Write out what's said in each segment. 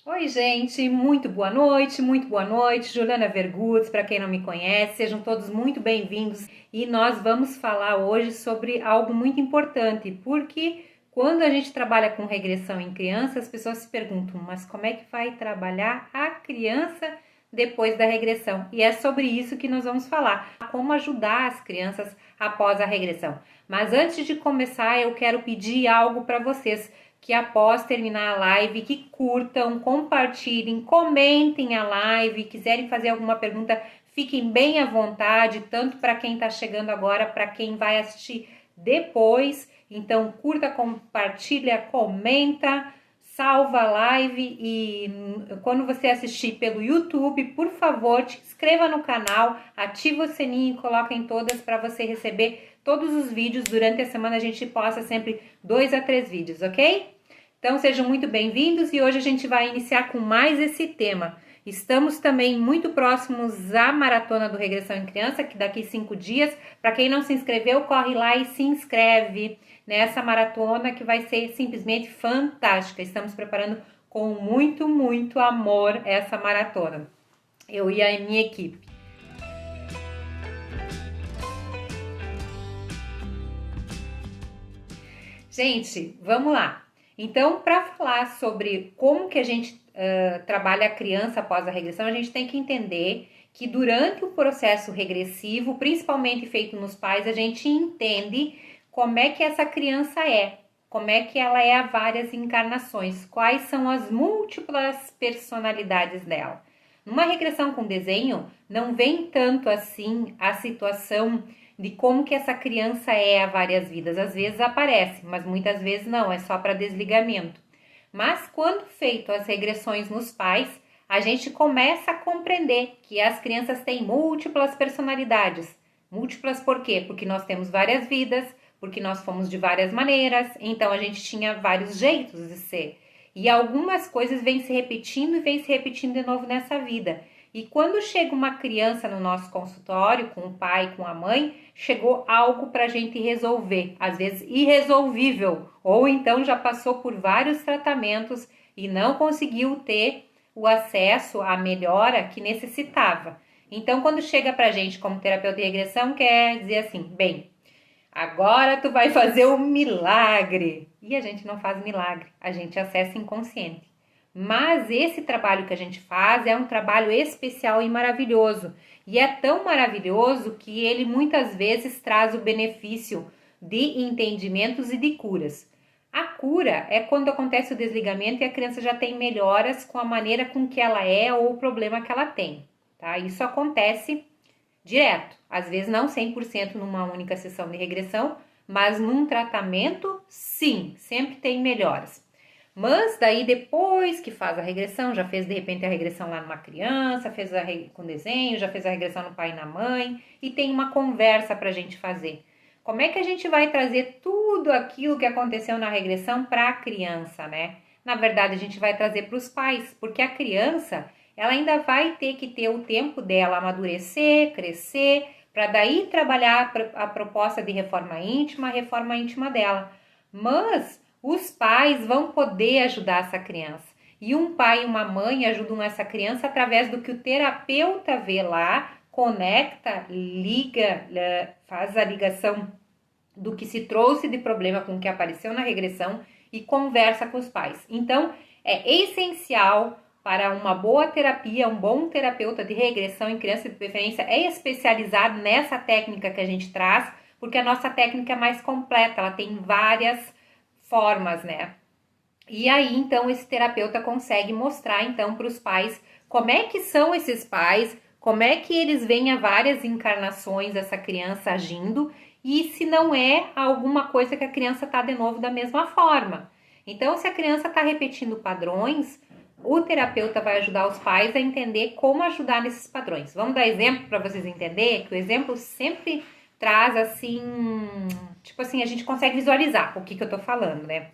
Oi, gente, muito boa noite, muito boa noite. Juliana Vergutz, para quem não me conhece, sejam todos muito bem-vindos. E nós vamos falar hoje sobre algo muito importante, porque quando a gente trabalha com regressão em criança, as pessoas se perguntam, mas como é que vai trabalhar a criança depois da regressão? E é sobre isso que nós vamos falar, como ajudar as crianças após a regressão. Mas antes de começar, eu quero pedir algo para vocês que após terminar a live, que curtam, compartilhem, comentem a live, quiserem fazer alguma pergunta, fiquem bem à vontade, tanto para quem está chegando agora, para quem vai assistir depois. Então, curta, compartilha, comenta, salva a live e quando você assistir pelo YouTube, por favor, te inscreva no canal, ativa o sininho e coloca em todas para você receber todos os vídeos. Durante a semana a gente posta sempre 2 a 3 vídeos, ok? Então sejam muito bem-vindos e hoje a gente vai iniciar com mais esse tema. Estamos também muito próximos à Maratona do Regressão em Criança, que daqui 5 dias. Para quem não se inscreveu, corre lá e se inscreve nessa maratona que vai ser simplesmente fantástica. Estamos preparando com muito, muito amor essa maratona. Eu e a minha equipe. Gente, vamos lá. Então, para falar sobre como que a gente trabalha a criança após a regressão, a gente tem que entender que durante o processo regressivo, principalmente feito nos pais, a gente entende como é que essa criança é, como é que ela é a várias encarnações, quais são as múltiplas personalidades dela. Numa regressão com desenho, não vem tanto assim a situação de como que essa criança é a várias vidas. Às vezes aparece, mas muitas vezes não, é só para desligamento. Mas quando feito as regressões nos pais, a gente começa a compreender que as crianças têm múltiplas personalidades. Múltiplas por quê? Porque nós temos várias vidas, porque nós fomos de várias maneiras, então a gente tinha vários jeitos de ser. E algumas coisas vêm se repetindo e vêm se repetindo de novo nessa vida. E quando chega uma criança no nosso consultório, com o pai, com a mãe, chegou algo para a gente resolver, às vezes irresolvível, ou então já passou por vários tratamentos e não conseguiu ter o acesso à melhora que necessitava. Então, quando chega para a gente como terapeuta de regressão, quer dizer assim, bem, agora tu vai fazer um milagre. E a gente não faz milagre, a gente acessa inconsciente. Mas esse trabalho que a gente faz é um trabalho especial e maravilhoso. E é tão maravilhoso que ele muitas vezes traz o benefício de entendimentos e de curas. A cura é quando acontece o desligamento e a criança já tem melhoras com a maneira com que ela é ou o problema que ela tem, tá? Isso acontece direto, às vezes não 100% numa única sessão de regressão, mas num tratamento, sim, sempre tem melhoras. Mas daí depois que faz a regressão, já fez de repente a regressão lá numa criança, fez com desenho, já fez a regressão no pai e na mãe, e tem uma conversa para a gente fazer. Como é que a gente vai trazer tudo aquilo que aconteceu na regressão para a criança, né? Na verdade, a gente vai trazer para os pais, porque a criança, ela ainda vai ter que ter o tempo dela amadurecer, crescer, para daí trabalhar a proposta de reforma íntima, a reforma íntima dela. Mas os pais vão poder ajudar essa criança. E um pai e uma mãe ajudam essa criança através do que o terapeuta vê lá, conecta, liga, faz a ligação do que se trouxe de problema com o que apareceu na regressão e conversa com os pais. Então, é essencial para uma boa terapia, um bom terapeuta de regressão em criança de preferência é especializado nessa técnica que a gente traz, porque a nossa técnica é mais completa, ela tem várias formas, né? E aí, então, esse terapeuta consegue mostrar, então, para os pais como é que são esses pais, como é que eles veem a várias encarnações essa criança agindo e se não é alguma coisa que a criança está de novo da mesma forma. Então, se a criança está repetindo padrões, o terapeuta vai ajudar os pais a entender como ajudar nesses padrões. Vamos dar exemplo para vocês entenderem, que o exemplo sempre traz assim, tipo assim, a gente consegue visualizar o que eu tô falando, né?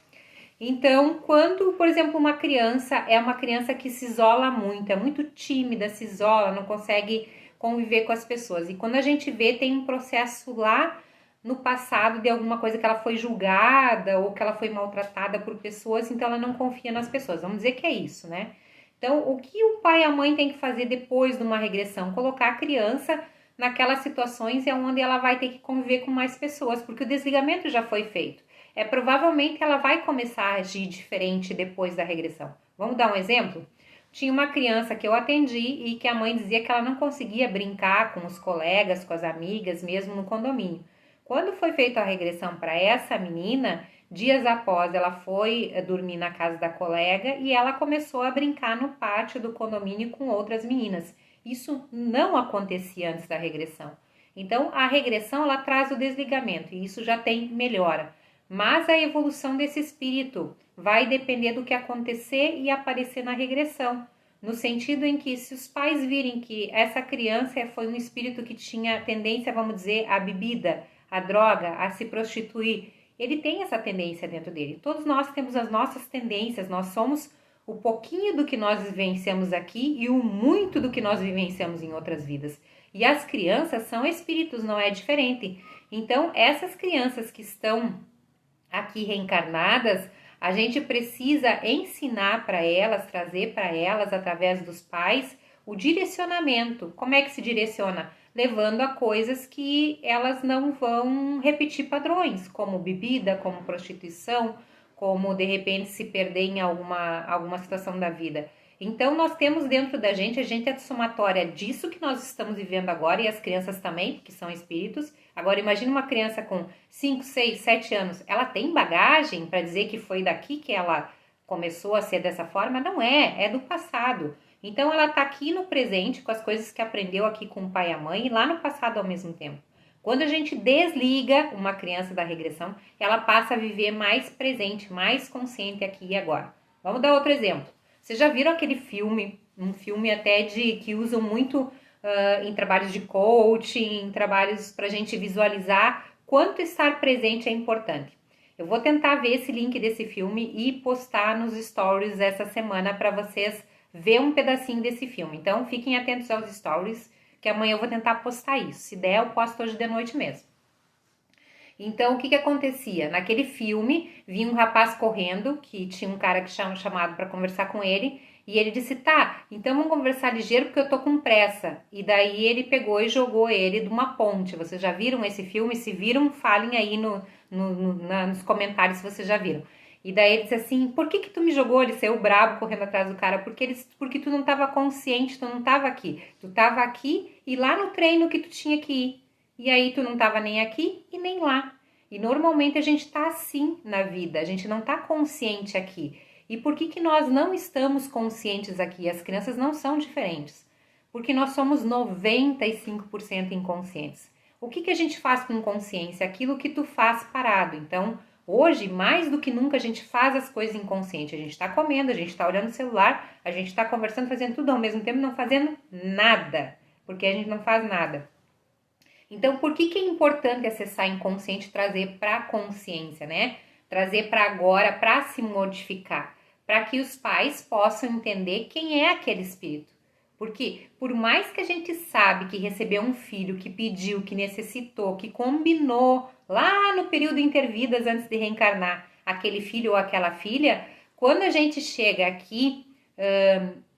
Então, quando, por exemplo, uma criança é uma criança que se isola muito, é muito tímida, se isola, não consegue conviver com as pessoas. E quando a gente vê, tem um processo lá no passado de alguma coisa que ela foi julgada ou que ela foi maltratada por pessoas, então ela não confia nas pessoas. Vamos dizer que é isso, né? Então, o que o pai e a mãe têm que fazer depois de uma regressão? Colocar a criança naquelas situações onde ela vai ter que conviver com mais pessoas, porque o desligamento já foi feito. Provavelmente ela vai começar a agir diferente depois da regressão. Vamos dar um exemplo? Tinha uma criança que eu atendi e que a mãe dizia que ela não conseguia brincar com os colegas, com as amigas, mesmo no condomínio. Quando foi feita a regressão para essa menina, dias após ela foi dormir na casa da colega e ela começou a brincar no pátio do condomínio com outras meninas. Isso não acontecia antes da regressão. Então, a regressão ela traz o desligamento e isso já tem melhora. Mas a evolução desse espírito vai depender do que acontecer e aparecer na regressão. No sentido em que, se os pais virem que essa criança foi um espírito que tinha tendência, vamos dizer, à bebida, à droga, a se prostituir, ele tem essa tendência dentro dele. Todos nós temos as nossas tendências, nós somos o pouquinho do que nós vivenciamos aqui e o muito do que nós vivenciamos em outras vidas. E as crianças são espíritos, não é diferente. Então, essas crianças que estão aqui reencarnadas, a gente precisa ensinar para elas, trazer para elas, através dos pais, o direcionamento. Como é que se direciona? Levando a coisas que elas não vão repetir padrões, como bebida, como prostituição, como de repente se perder em alguma situação da vida. Então nós temos dentro da gente, a gente é somatória disso que nós estamos vivendo agora, e as crianças também, que são espíritos. Agora imagine uma criança com 5, 6, 7 anos, ela tem bagagem para dizer que foi daqui que ela começou a ser dessa forma? Não é, é do passado. Então ela está aqui no presente com as coisas que aprendeu aqui com o pai e a mãe e lá no passado ao mesmo tempo. Quando a gente desliga uma criança da regressão, ela passa a viver mais presente, mais consciente aqui e agora. Vamos dar outro exemplo. Vocês já viram aquele filme, um filme até que usam muito em trabalhos de coaching, em trabalhos para a gente visualizar quanto estar presente é importante. Eu vou tentar ver esse link desse filme e postar nos stories essa semana para vocês ver um pedacinho desse filme. Então fiquem atentos aos stories, que amanhã eu vou tentar postar isso. Se der, eu posto hoje de noite mesmo. Então, o que acontecia? Naquele filme, vinha um rapaz correndo, que tinha um cara que tinha chamado para conversar com ele, e ele disse, tá, então vamos conversar ligeiro porque eu tô com pressa. E daí ele pegou e jogou ele de uma ponte. Vocês já viram esse filme? Se viram, falem aí nos comentários se vocês já viram. E daí ele disse assim, por que tu me jogou? Ele saiu brabo correndo atrás do cara, porque tu não estava consciente, tu não estava aqui. Tu estava aqui e lá no treino que tu tinha que ir. E aí tu não estava nem aqui e nem lá. E normalmente a gente está assim na vida, a gente não está consciente aqui. E por que nós não estamos conscientes aqui? As crianças não são diferentes. Porque nós somos 95% inconscientes. O que a gente faz com consciência? Aquilo que tu faz parado. Então, hoje, mais do que nunca, a gente faz as coisas inconscientes. A gente está comendo, a gente está olhando o celular, a gente está conversando, fazendo tudo ao mesmo tempo, não fazendo nada. Porque a gente não faz nada. Então, por que é importante acessar inconsciente e trazer para a consciência, né? Trazer para agora, para se modificar. Para que os pais possam entender quem é aquele espírito. Porque, por mais que a gente sabe que recebeu um filho, que pediu, que necessitou, que combinou lá no período intervidas antes de reencarnar aquele filho ou aquela filha, quando a gente chega aqui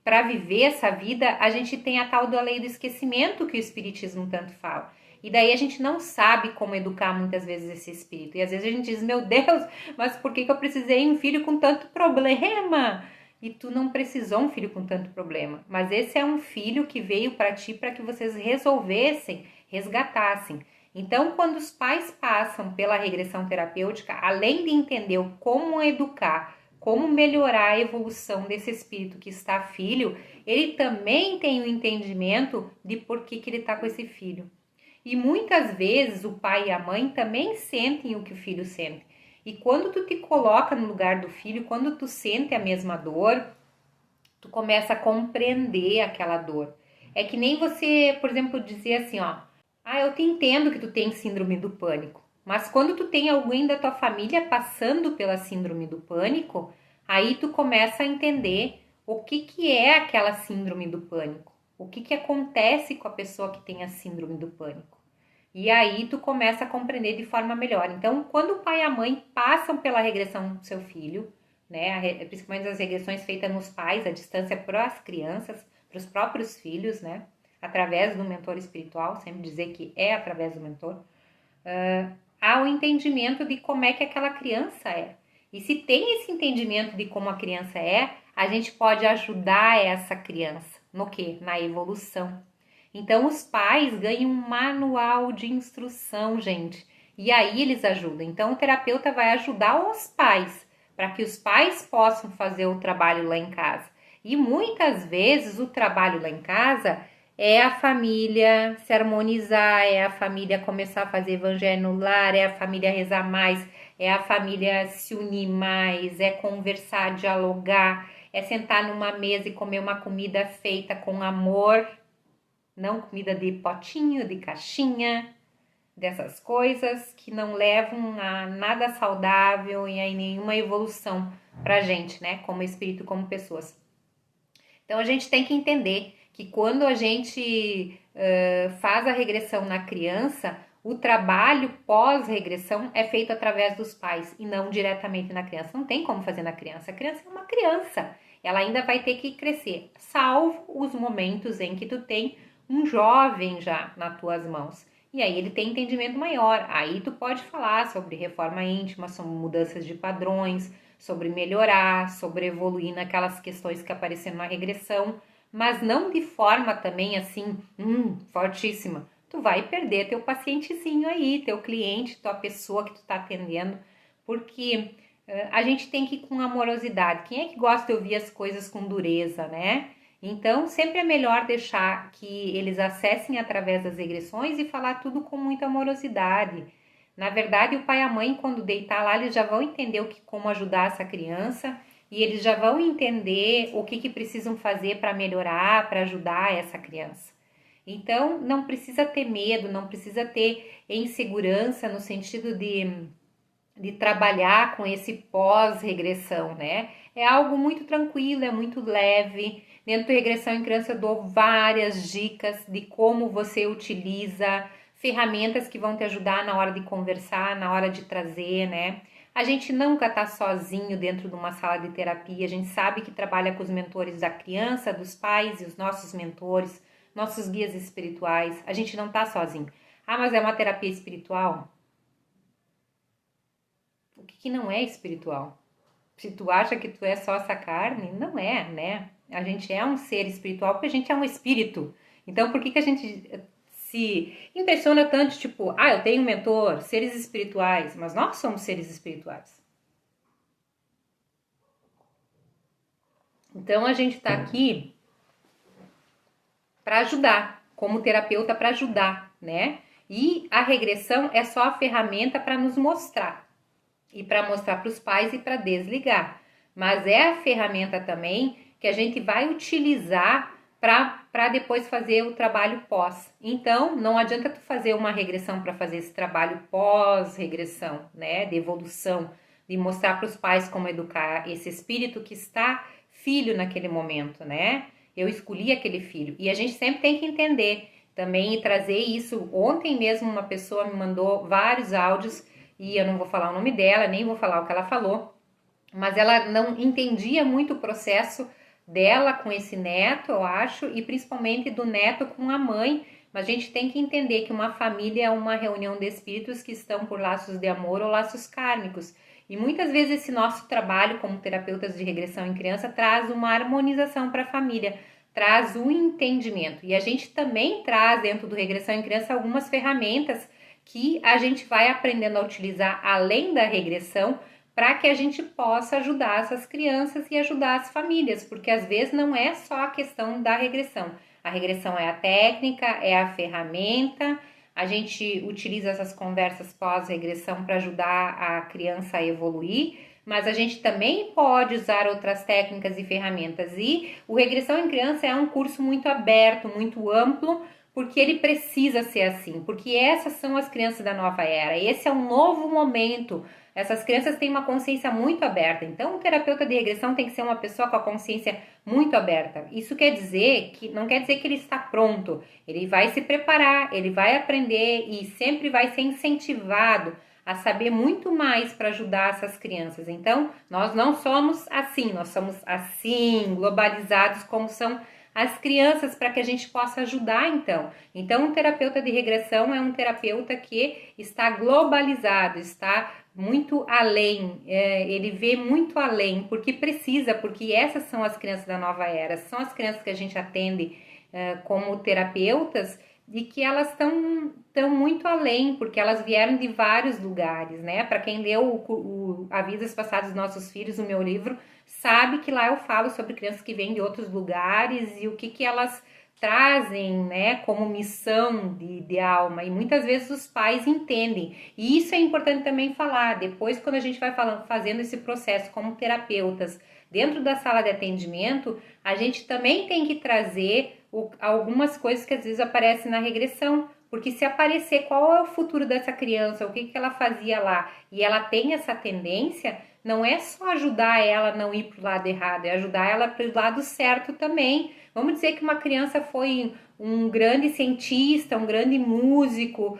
para viver essa vida, a gente tem a tal da lei do esquecimento que o espiritismo tanto fala. E daí a gente não sabe como educar muitas vezes esse espírito. E às vezes a gente diz, meu Deus, mas por que eu precisei de um filho com tanto problema? E tu não precisou um filho com tanto problema. Mas esse é um filho que veio para ti para que vocês resolvessem, resgatassem. Então, quando os pais passam pela regressão terapêutica, além de entender como educar, como melhorar a evolução desse espírito que está filho, ele também tem o entendimento de por que ele está com esse filho. E muitas vezes o pai e a mãe também sentem o que o filho sente. E quando tu te coloca no lugar do filho, quando tu sente a mesma dor, tu começa a compreender aquela dor. É que nem você, por exemplo, dizer assim, ó, eu te entendo que tu tem síndrome do pânico. Mas quando tu tem alguém da tua família passando pela síndrome do pânico, aí tu começa a entender o que é aquela síndrome do pânico. O que acontece com a pessoa que tem a síndrome do pânico. E aí tu começa a compreender de forma melhor. Então, quando o pai e a mãe passam pela regressão do seu filho, né? Principalmente as regressões feitas nos pais, a distância para as crianças, para os próprios filhos, né? Através do mentor espiritual, sempre dizer que é através do mentor, há o entendimento de como é que aquela criança é. E se tem esse entendimento de como a criança é, a gente pode ajudar essa criança no quê? Na evolução. Então, os pais ganham um manual de instrução, gente. E aí eles ajudam. Então, o terapeuta vai ajudar os pais, para que os pais possam fazer o trabalho lá em casa. E muitas vezes o trabalho lá em casa é a família se harmonizar, é a família começar a fazer evangelho no lar, é a família rezar mais, é a família se unir mais, é conversar, dialogar, é sentar numa mesa e comer uma comida feita com amor, não comida de potinho, de caixinha, dessas coisas que não levam a nada saudável e a nenhuma evolução pra gente, né, como espírito, como pessoas. Então a gente tem que entender que quando a gente faz a regressão na criança, o trabalho pós-regressão é feito através dos pais e não diretamente na criança. Não tem como fazer na criança. A criança é uma criança. Ela ainda vai ter que crescer, salvo os momentos em que tu tem um jovem já nas tuas mãos. E aí ele tem entendimento maior. Aí tu pode falar sobre reforma íntima, sobre mudanças de padrões, sobre melhorar, sobre evoluir naquelas questões que apareceram na regressão, mas não de forma também assim, fortíssima. Tu vai perder teu pacientezinho aí, teu cliente, tua pessoa que tu tá atendendo, porque a gente tem que ir com amorosidade. Quem é que gosta de ouvir as coisas com dureza, né? Então, sempre é melhor deixar que eles acessem através das regressões e falar tudo com muita amorosidade. Na verdade, o pai e a mãe, quando deitar lá, eles já vão entender como ajudar essa criança e eles já vão entender o que precisam fazer para melhorar, para ajudar essa criança. Então, não precisa ter medo, não precisa ter insegurança no sentido de trabalhar com esse pós-regressão, né? É algo muito tranquilo, é muito leve. Dentro do Regressão em Criança eu dou várias dicas de como você utiliza, ferramentas que vão te ajudar na hora de conversar, na hora de trazer, né? A gente nunca tá sozinho dentro de uma sala de terapia, a gente sabe que trabalha com os mentores da criança, dos pais e os nossos mentores, nossos guias espirituais, a gente não tá sozinho. Ah, mas é uma terapia espiritual? O que não é espiritual? Se tu acha que tu é só essa carne, não é, né? A gente é um ser espiritual porque a gente é um espírito. Então, por que a gente se impressiona tanto, tipo, eu tenho um mentor, seres espirituais, mas nós somos seres espirituais. Então, a gente tá aqui para ajudar, como terapeuta para ajudar, né? E a regressão é só a ferramenta para nos mostrar e para mostrar para os pais e para desligar. Mas é a ferramenta também que a gente vai utilizar para depois fazer o trabalho pós. Então, não adianta tu fazer uma regressão para fazer esse trabalho pós-regressão, né? De evolução, de mostrar para os pais como educar esse espírito que está filho naquele momento, né? Eu escolhi aquele filho. E a gente sempre tem que entender também e trazer isso. Ontem mesmo uma pessoa me mandou vários áudios e eu não vou falar o nome dela, nem vou falar o que ela falou, mas ela não entendia muito o processo dela com esse neto, eu acho, e principalmente do neto com a mãe. Mas a gente tem que entender que uma família é uma reunião de espíritos que estão por laços de amor ou laços kármicos. E muitas vezes esse nosso trabalho como terapeutas de regressão em criança traz uma harmonização para a família, traz um entendimento. E a gente também traz dentro do regressão em criança algumas ferramentas que a gente vai aprendendo a utilizar além da regressão para que a gente possa ajudar essas crianças e ajudar as famílias, porque às vezes não é só a questão da regressão. A regressão é a técnica, é a ferramenta, a gente utiliza essas conversas pós-regressão para ajudar a criança a evoluir, mas a gente também pode usar outras técnicas e ferramentas. E o Regressão em Criança é um curso muito aberto, muito amplo, porque ele precisa ser assim, porque essas são as crianças da nova era, esse é um novo momento, essas crianças têm uma consciência muito aberta, então o terapeuta de regressão tem que ser uma pessoa com a consciência muito aberta. Isso quer dizer que, não quer dizer que ele está pronto, ele vai se preparar, ele vai aprender e sempre vai ser incentivado a saber muito mais para ajudar essas crianças. Então, nós não somos assim, nós somos assim, globalizados como são as crianças, para que a gente possa ajudar, então. Então, um terapeuta de regressão é um terapeuta que está globalizado, está muito além, ele vê muito além, porque precisa, porque essas são as crianças da nova era, são as crianças que a gente atende como terapeutas, de que elas estão muito além, porque elas vieram de vários lugares, né? Para quem leu A Vidas Passadas dos Nossos Filhos, o meu livro, sabe que lá eu falo sobre crianças que vêm de outros lugares e o que elas trazem, né, como missão de alma, e muitas vezes os pais entendem, e isso é importante também falar, depois quando a gente vai fazendo esse processo como terapeutas, dentro da sala de atendimento, a gente também tem que trazer algumas coisas que às vezes aparecem na regressão, porque se aparecer qual é o futuro dessa criança, o que ela fazia lá, e ela tem essa tendência, não é só ajudar ela a não ir para o lado errado, é ajudar ela para o lado certo também. Vamos dizer que uma criança foi um grande cientista, um grande músico,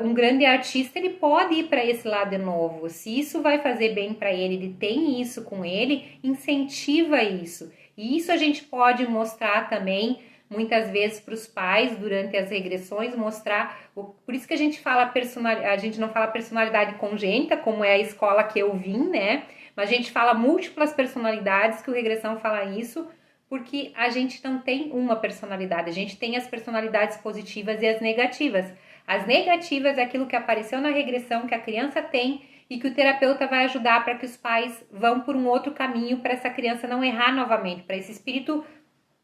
um grande artista, ele pode ir para esse lado de novo. Se isso vai fazer bem para ele tem isso com ele, incentiva isso. E isso a gente pode mostrar também muitas vezes para os pais durante as regressões, mostrar, por isso que a gente fala a gente não fala personalidade congênita, como é a escola que eu vim, né? Mas a gente fala múltiplas personalidades, que o regressão fala isso, porque a gente não tem uma personalidade, a gente tem as personalidades positivas e as negativas. As negativas é aquilo que apareceu na regressão, que a criança tem e que o terapeuta vai ajudar para que os pais vão por um outro caminho, para essa criança não errar novamente, para esse espírito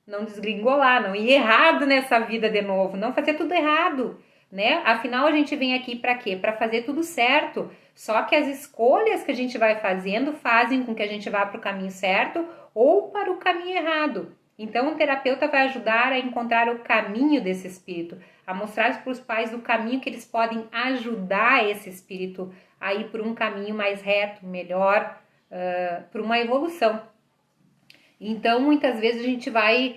não desgringolar, não ir errado nessa vida de novo, não fazer tudo errado, né? Afinal, a gente vem aqui para quê? Para fazer tudo certo. Só que as escolhas que a gente vai fazendo fazem com que a gente vá para o caminho certo ou para o caminho errado. Então, o terapeuta vai ajudar a encontrar o caminho desse espírito, a mostrar para os pais o caminho que eles podem ajudar esse espírito a ir por um caminho mais reto, melhor, por uma evolução. Então, muitas vezes a gente vai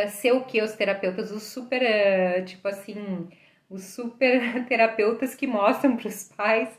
ser o que? Os terapeutas, os super, tipo assim, os super terapeutas que mostram para os pais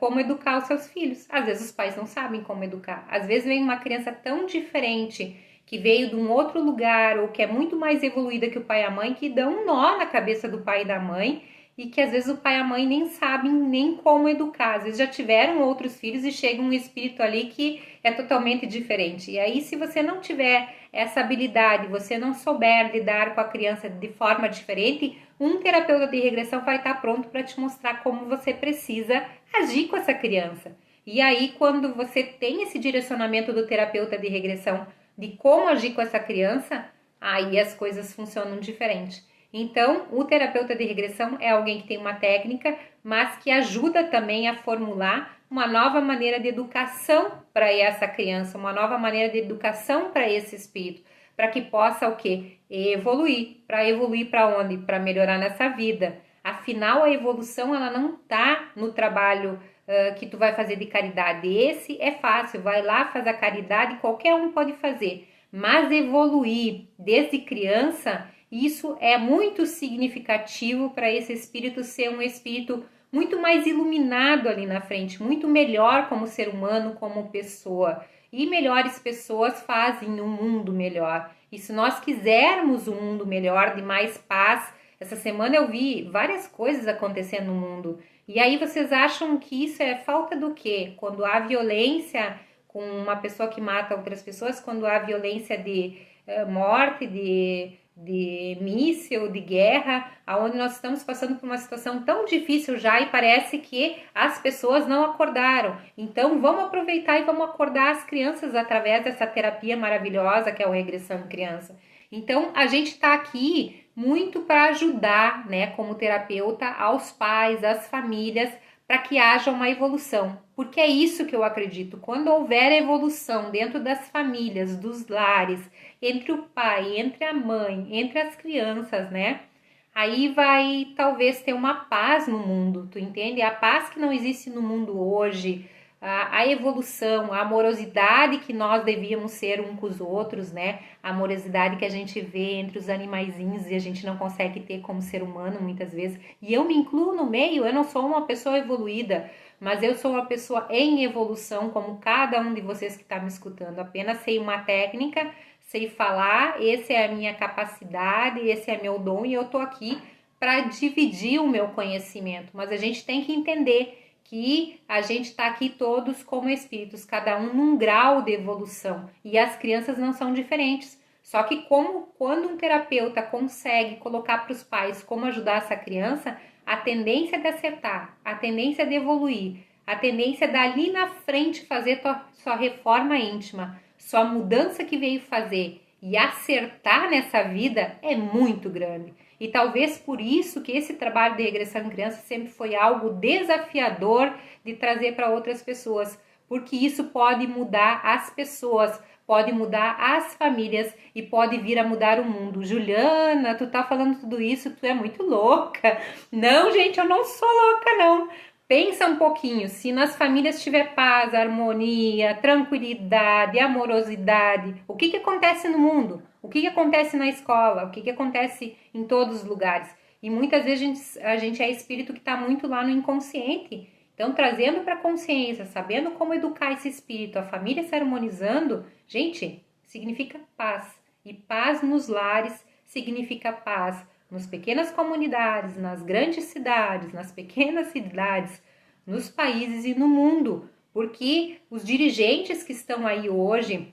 como educar os seus filhos. Às vezes os pais não sabem como educar. Às vezes vem uma criança tão diferente, que veio de um outro lugar, ou que é muito mais evoluída que o pai e a mãe, que dá um nó na cabeça do pai e da mãe, e que às vezes o pai e a mãe nem sabem nem como educar. Às vezes já tiveram outros filhos e chega um espírito ali que é totalmente diferente. E aí, se você não tiver essa habilidade, você não souber lidar com a criança de forma diferente, um terapeuta de regressão vai estar pronto para te mostrar como você precisa agir com essa criança. E aí, quando você tem esse direcionamento do terapeuta de regressão de como agir com essa criança, aí as coisas funcionam diferente. Então, o terapeuta de regressão é alguém que tem uma técnica, mas que ajuda também a formular uma nova maneira de educação para essa criança, uma nova maneira de educação para esse espírito, para que possa o quê? Evoluir. Para evoluir para onde? Para melhorar nessa vida. Afinal, a evolução ela não está no trabalho que tu vai fazer de caridade. Esse é fácil, vai lá, faz a caridade, qualquer um pode fazer. Mas evoluir desde criança, isso é muito significativo para esse espírito ser um espírito muito mais iluminado ali na frente, muito melhor como ser humano, como pessoa. E melhores pessoas fazem um mundo melhor. E se nós quisermos um mundo melhor, de mais paz, essa semana eu vi várias coisas acontecendo no mundo. E aí vocês acham que isso é falta do quê? Quando há violência com uma pessoa que mata outras pessoas, quando há violência de morte, de míssil, de guerra, aonde nós estamos passando por uma situação tão difícil já e parece que as pessoas não acordaram. Então vamos aproveitar e vamos acordar as crianças através dessa terapia maravilhosa que é o Regressão em Criança. Então a gente está aqui muito para ajudar, né, como terapeuta, aos pais, às famílias, para que haja uma evolução. Porque é isso que eu acredito. Quando houver evolução dentro das famílias, dos lares, entre o pai, entre a mãe, entre as crianças, né? Aí vai talvez ter uma paz no mundo, tu entende? A paz que não existe no mundo hoje, a evolução, a amorosidade que nós devíamos ser um com os outros, né? A amorosidade que a gente vê entre os animaizinhos e a gente não consegue ter como ser humano muitas vezes. E eu me incluo no meio, eu não sou uma pessoa evoluída, mas eu sou uma pessoa em evolução, como cada um de vocês que está me escutando. Apenas sei uma técnica, sei falar, essa é a minha capacidade, esse é meu dom e eu tô aqui para dividir o meu conhecimento. Mas a gente tem que entender que a gente está aqui todos como espíritos, cada um num grau de evolução, e as crianças não são diferentes. Só que quando um terapeuta consegue colocar para os pais como ajudar essa criança, a tendência de acertar, a tendência de evoluir, a tendência dali na frente fazer sua reforma íntima, sua mudança que veio fazer e acertar nessa vida é muito grande. E talvez por isso que esse trabalho de regressão em criança sempre foi algo desafiador de trazer para outras pessoas, porque isso pode mudar as pessoas, pode mudar as famílias e pode vir a mudar o mundo. Juliana, tu tá falando tudo isso, tu é muito louca. Não, gente, eu não sou louca, não. Pensa um pouquinho, se nas famílias tiver paz, harmonia, tranquilidade, amorosidade, o que acontece no mundo? O que acontece na escola? O que acontece em todos os lugares? E muitas vezes a gente é espírito que está muito lá no inconsciente. Então, trazendo para a consciência, sabendo como educar esse espírito, a família se harmonizando, gente, significa paz. E paz nos lares significa paz nas pequenas comunidades, nas grandes cidades, nas pequenas cidades, nos países e no mundo. Porque os dirigentes que estão aí hoje,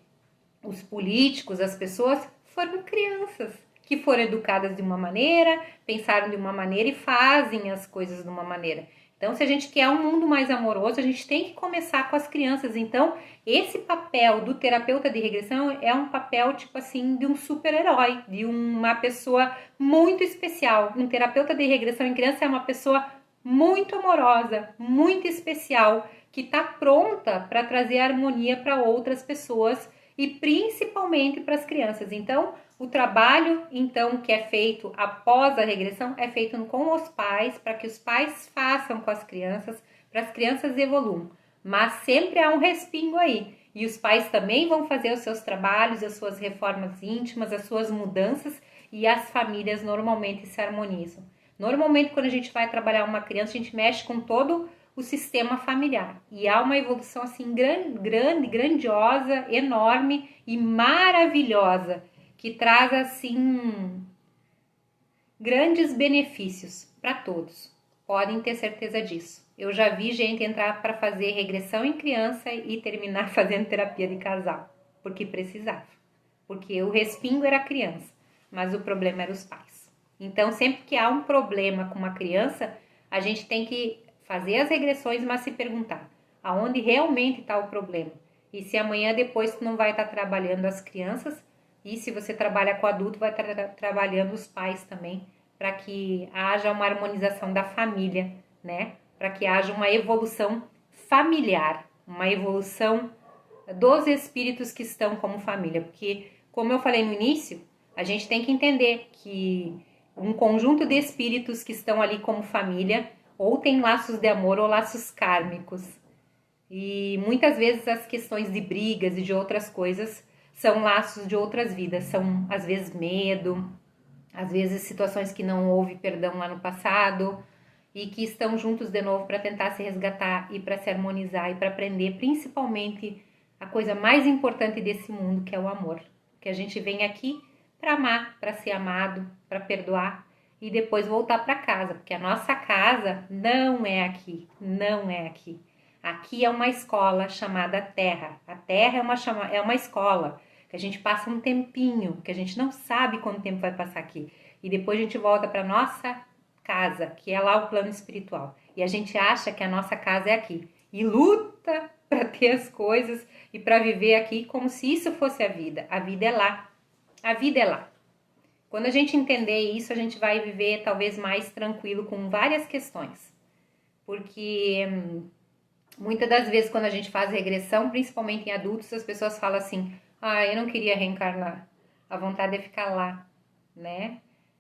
os políticos, as pessoas, foram crianças que foram educadas de uma maneira, pensaram de uma maneira e fazem as coisas de uma maneira. Então, se a gente quer um mundo mais amoroso, a gente tem que começar com as crianças. Então, esse papel do terapeuta de regressão é um papel, tipo assim, de um super-herói, de uma pessoa muito especial. Um terapeuta de regressão em criança é uma pessoa muito amorosa, muito especial, que está pronta para trazer harmonia para outras pessoas e principalmente para as crianças. Então, o trabalho então que é feito após a regressão é feito com os pais, para que os pais façam com as crianças, para as crianças evoluam. Mas sempre há um respingo aí. E os pais também vão fazer os seus trabalhos, as suas reformas íntimas, as suas mudanças, e as famílias normalmente se harmonizam. Normalmente, quando a gente vai trabalhar uma criança, a gente mexe com todo o sistema familiar. E há uma evolução assim grande, grandiosa, enorme e maravilhosa, que traz assim grandes benefícios para todos. Podem ter certeza disso. Eu já vi gente entrar para fazer regressão em criança e terminar fazendo terapia de casal, porque precisava. Porque o respingo era a criança, mas o problema era os pais. Então, sempre que há um problema com uma criança, a gente tem que fazer as regressões, mas se perguntar aonde realmente está o problema. E se amanhã depois tu não vai estar trabalhando as crianças, e se você trabalha com adulto, vai estar trabalhando os pais também, para que haja uma harmonização da família, né? Para que haja uma evolução familiar, uma evolução dos espíritos que estão como família. Porque, como eu falei no início, a gente tem que entender que um conjunto de espíritos que estão ali como família ou tem laços de amor ou laços kármicos. E muitas vezes as questões de brigas e de outras coisas são laços de outras vidas, são às vezes medo, às vezes situações que não houve perdão lá no passado e que estão juntos de novo para tentar se resgatar e para se harmonizar e para aprender principalmente a coisa mais importante desse mundo, que é o amor. Que a gente vem aqui para amar, para ser amado, para perdoar e depois voltar para casa, porque a nossa casa não é aqui, não é aqui. Aqui é uma escola chamada Terra. A Terra é uma escola que a gente passa um tempinho, que a gente não sabe quanto tempo vai passar aqui. E depois a gente volta para nossa casa, que é lá o plano espiritual. E a gente acha que a nossa casa é aqui. E luta para ter as coisas e para viver aqui como se isso fosse a vida. A vida é lá. A vida é lá. Quando a gente entender isso, a gente vai viver talvez mais tranquilo com várias questões. Porque muitas das vezes quando a gente faz regressão, principalmente em adultos, as pessoas falam assim: ah, eu não queria reencarnar. A vontade é ficar lá, né?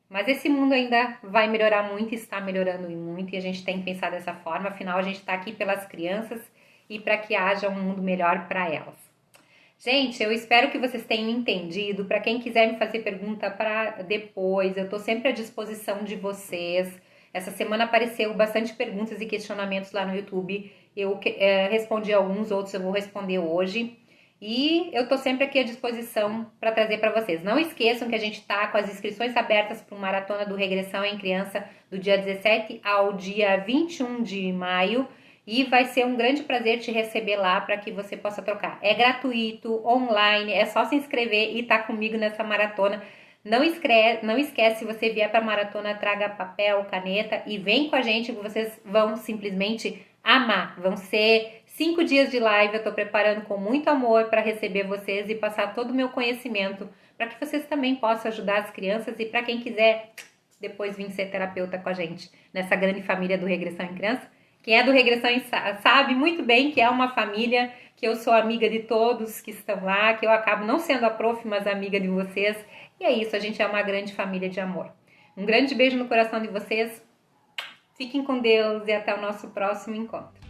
Mas esse mundo ainda vai melhorar muito, está melhorando muito, e a gente tem que pensar dessa forma. Afinal, a gente está aqui pelas crianças e para que haja um mundo melhor para elas. Gente, eu espero que vocês tenham entendido. Para quem quiser me fazer pergunta para depois, eu estou sempre à disposição de vocês. Essa semana apareceu bastante perguntas e questionamentos lá no YouTube. Eu respondi alguns, outros eu vou responder hoje. E eu estou sempre aqui à disposição para trazer para vocês. Não esqueçam que a gente está com as inscrições abertas para o Maratona do Regressão em Criança do dia 17 ao dia 21 de maio. E vai ser um grande prazer te receber lá para que você possa trocar. É gratuito, online, é só se inscrever e estar comigo nessa maratona. Não esquece, se você vier para a maratona, traga papel, caneta e vem com a gente, que vocês vão simplesmente amar. Vão ser 5 dias de live, eu estou preparando com muito amor para receber vocês e passar todo o meu conhecimento para que vocês também possam ajudar as crianças e para quem quiser depois vir ser terapeuta com a gente nessa grande família do Regressão em Criança. Quem é do Regressão sabe muito bem que é uma família, que eu sou amiga de todos que estão lá, que eu acabo não sendo a prof, mas amiga de vocês. E é isso, a gente é uma grande família de amor. Um grande beijo no coração de vocês. Fiquem com Deus e até o nosso próximo encontro.